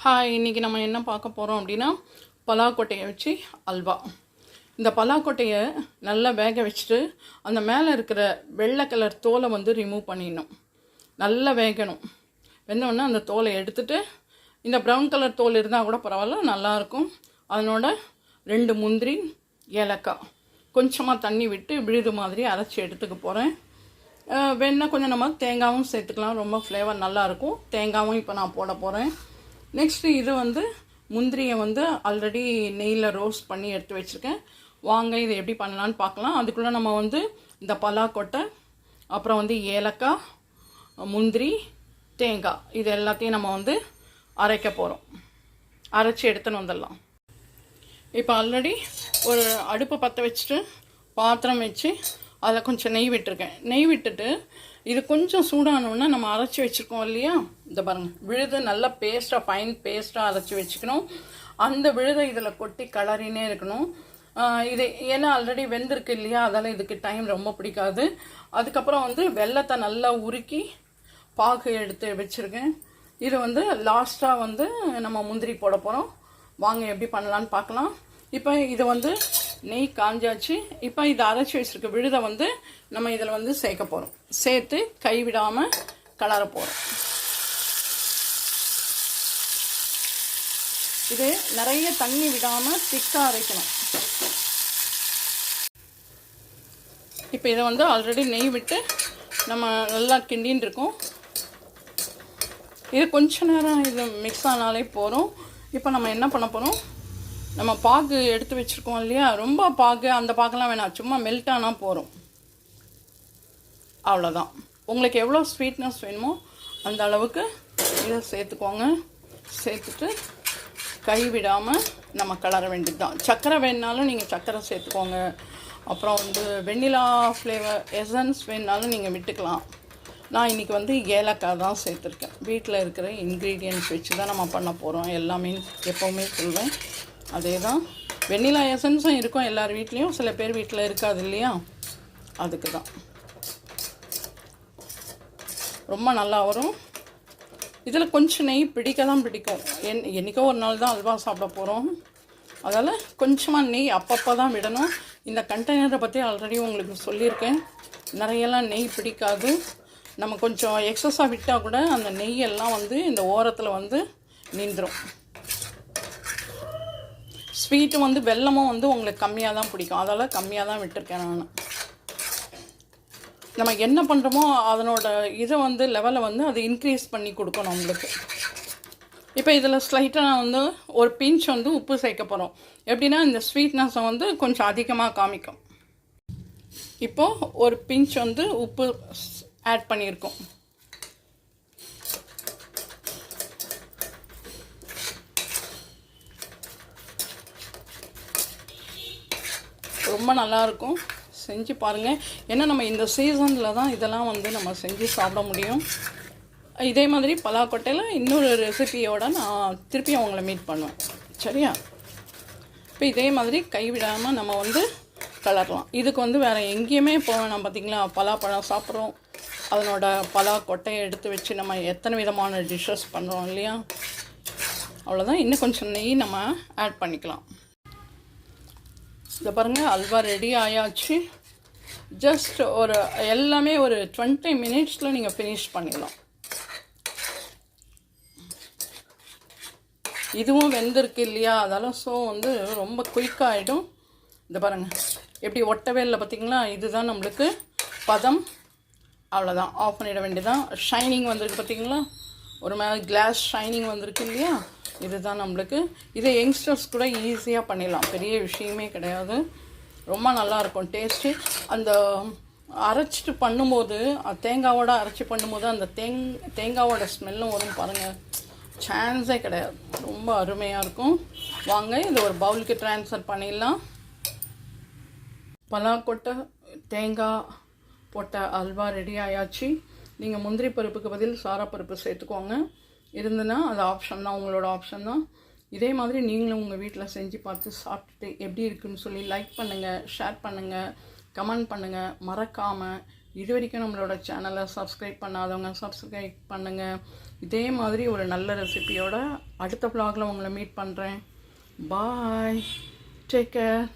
Hi, இன்றைக்கி நம்ம என்ன பார்க்க போகிறோம் அப்படின்னா பலாக்கொட்டையை வச்சு அல்வா. இந்த பலாக்கொட்டையை நல்லா வேக வச்சுட்டு அந்த மேலே இருக்கிற வெள்ளை கலர் தோலை ரிமூவ் பண்ணிடணும். நல்லா வேகணும். வெந்தோடனே அந்த தோலை எடுத்துகிட்டு இந்த ப்ரௌன் கலர் தோல் இருந்தால் கூட பரவாயில்ல, நல்லாயிருக்கும். அதனோட 2 முந்திரி, ஏலக்காய், கொஞ்சமாக தண்ணி விட்டு விழுது மாதிரி அரைச்சி எடுத்துக்க போகிறேன். வேணால் கொஞ்சம் நம்ம தேங்காயும் சேர்த்துக்கலாம், ரொம்ப ஃப்ளேவர் நல்லாயிருக்கும். தேங்காயும் இப்போ நான் போட போகிறேன். நெக்ஸ்ட்டு இது முந்திரியை ஆல்ரெடி நெய்யில் ரோஸ்ட் பண்ணி எடுத்து வச்சுருக்கேன். வாங்க இதை எப்படி பண்ணலான்னு பார்க்கலாம். அதுக்குள்ளே நம்ம இந்த பலாக்கொட்டை, அப்புறம் ஏலக்காய், முந்திரி, தேங்காய் இது எல்லாத்தையும் நம்ம அரைக்க போகிறோம். அரைச்சி எடுத்துன்னு வந்துடலாம். இப்போ ஆல்ரெடி ஒரு அடுப்பை பற்ற வச்சுட்டு பாத்திரம் வச்சு அதில் கொஞ்சம் நெய் விட்டுருக்கேன். நெய் விட்டுட்டு இது கொஞ்சம் சூடானோன்னா நம்ம அரைச்சி வச்சுருக்கோம் இல்லையா, இந்த பாருங்கள், விழுது நல்லா பேஸ்ட்டாக, ஃபைன் பேஸ்ட்டாக அரைச்சி வச்சுக்கணும். அந்த விழுதை இதில் கொட்டி கலரினே இருக்கணும். இது ஏன்னா ஆல்ரெடி வெந்திருக்கு இல்லையா, அதால் இதுக்கு டைம் ரொம்ப பிடிக்காது. அதுக்கப்புறம் வெல்லத்தை நல்லா உருக்கி பாகு எடுத்து வச்சுருக்கேன். இது லாஸ்ட்டாக நம்ம முந்திரி போட போகிறோம். வாங்க எப்படி பண்ணலான்னு பார்க்கலாம். இப்போ இதை நெய் காஞ்சாச்சு. இப்போ இதை அரைச்சி வச்சுருக்க விழுதை நம்ம இதில் சேர்க்க போகிறோம். சேர்த்து கைவிடாமல் கலர போகிறோம். இது நிறைய தண்ணி விடாமல் திக்காக அரைக்கணும். இப்போ இதை ஆல்ரெடி நெய் விட்டு நம்ம நல்லா கிண்டின்னு இருக்கோம். இது கொஞ்ச நேரம் இது மிக்ஸ் ஆனாலே போகிறோம். இப்போ நம்ம என்ன பண்ண போகிறோம், நம்ம பாகு எடுத்து வச்சுருக்கோம் இல்லையா, ரொம்ப பாகு அந்த பாகெல்லாம் வேணாம், சும்மா மெல்ட் ஆனால் போகிறோம், அவ்வளோதான். உங்களுக்கு எவ்வளோ ஸ்வீட்னஸ் வேணுமோ அந்த அளவுக்கு இதை சேர்த்துக்கோங்க. சேர்த்துட்டு கைவிடாமல் நம்ம கலர வேண்டியது தான். சர்க்கரை வேணுனாலும் நீங்கள் சர்க்கரை சேர்த்துக்கோங்க. அப்புறம் வெண்ணிலா ஃப்ளேவர் எசன்ஸ் வேணுனாலும் நீங்கள் விட்டுக்கலாம். நான் இன்றைக்கி ஏலக்காய் தான் சேர்த்துருக்கேன். வீட்டில் இருக்கிற இன்க்ரீடியன்ட்ஸ் வச்சு தான் நம்ம பண்ண போகிறோம். எல்லாமே எப்போவுமே சொல்வேன் அதே தான். வெண்ணிலா எசன்ஸும் இருக்கும் எல்லார் வீட்லேயும், சில பேர் வீட்டில் இருக்காது இல்லையா, அதுக்கு தான். ரொம்ப நல்லா வரும். இதில் கொஞ்சம் நெய் பிடிக்க தான் பிடிக்கும். என்றைக்கோ ஒரு நாள் தான் அல்வா சாப்பிட போகிறோம், அதால் கொஞ்சமாக நெய் அப்பப்போ தான் விடணும். இந்த கண்டெய்னரை பற்றி ஆல்ரெடி உங்களுக்கு சொல்லியிருக்கேன். நிறையெல்லாம் நெய் பிடிக்காது. நம்ம கொஞ்சம் எக்ஸஸாக விட்டால் கூட அந்த நெய்யெல்லாம் இந்த ஓரத்தில் நின்றுடும். ஸ்வீட்டு வெல்லமும் உங்களுக்கு கம்மியாக தான் பிடிக்கும், அதால் கம்மியாக தான் விட்டுருக்கேன் நான். நம்ம என்ன பண்ணுறோமோ அதனோட இதை லெவலை அது இன்க்ரீஸ் பண்ணி கொடுக்கணும் உங்களுக்கு. இப்போ இதில் ஸ்லைட்டாக நான் ஒரு பிஞ்ச் உப்பு சேர்க்க போகிறோம். எப்படின்னா இந்த ஸ்வீட்னஸை கொஞ்சம் அதிகமாக காமிக்கும். இப்போது ஒரு பிஞ்ச் உப்பு ஆட் பண்ணியிருக்கோம். ரொம்ப நல்லாயிருக்கும், செஞ்சு பாருங்கள். ஏன்னா நம்ம இந்த சீசனில் தான் இதெல்லாம் நம்ம செஞ்சு சாப்பிட முடியும். இதே மாதிரி பலாக்கொட்டையில் இன்னொரு ரெசிபியோடு நான் திருப்பி அவங்கள மீட் பண்ணுவேன், சரியா? இப்போ இதே மாதிரி கைவிடாமல் நம்ம கலரலாம். இதுக்கு வேறு எங்கேயுமே போவேணாம். பார்த்திங்களா, பலாப்பழம் சாப்பிட்றோம், அதனோட பலாக்கொட்டையை எடுத்து வச்சு நம்ம எத்தனை விதமான டிஷ்ஷஸ் பண்ணுறோம் இல்லையா, அவ்வளோதான். இன்னும் கொஞ்சம் நெய் நம்ம ஆட் பண்ணிக்கலாம். இதை பாருங்கள், அல்வா ரெடி ஆயாச்சு. ஜஸ்ட் எல்லாமே ஒரு 20 மினிட்ஸில் நீங்கள் ஃபினிஷ் பண்ணிடலாம். இதுவும் வெந்திருக்கு இல்லையா, அதெல்லாம் ரொம்ப குயிக்காகிடும். இதை பாருங்கள், எப்படி ஒட்டவே இல்லை பார்த்திங்களா. இதுதான் நம்மளுக்கு பதம். அவ்வளோதான், ஆஃப் பண்ணிட வேண்டியதான். ஷைனிங் வந்திருக்கு பார்த்திங்களா, ஒரு மாதிரி கிளாஸ் ஷைனிங் வந்திருக்கு இல்லையா, இதுதான் நம்மளுக்கு. இதை யங்ஸ்டர்ஸ் கூட ஈஸியாக பண்ணிடலாம், பெரிய விஷயமே கிடையாது. ரொம்ப நல்லாயிருக்கும் டேஸ்ட்டு. அந்த அரைச்சிட்டு பண்ணும்போது, தேங்காவோட அரைச்சி பண்ணும்போது அந்த தேங்காவோட ஸ்மெல்லும் வரும் பாருங்கள், சான்ஸே கிடையாது. ரொம்ப அருமையாக இருக்கும். வாங்க இதை ஒரு பவுலுக்கு ட்ரான்ஸ்ஃபர் பண்ணிடலாம். பலாக்கொட்டை தேங்காய் போட்ட அல்வா ரெடி ஆயாச்சு. நீங்கள் முந்திரி பருப்புக்கு பதில் சாராப்பருப்பு சேர்த்துக்கோங்க. இருந்துன்னா அது ஆப்ஷன் தான், உங்களோட ஆப்ஷன் தான். இதே மாதிரி நீங்களும் உங்கள் வீட்டில் செஞ்சு பார்த்து சாப்பிட்டுட்டு எப்படி இருக்குன்னு சொல்லி லைக் பண்ணுங்கள், ஷேர் பண்ணுங்கள், கமெண்ட் பண்ணுங்கள். மறக்காமல் இது வரைக்கும் நம்மளோட சேனலை சப்ஸ்கிரைப் பண்ணாதவங்க சப்ஸ்கிரைப் பண்ணுங்கள். இதே மாதிரி ஒரு நல்ல ரெசிபியோட அடுத்த vlogல உங்களை மீட் பண்ணுறேன். பாய், டேக் கேர்.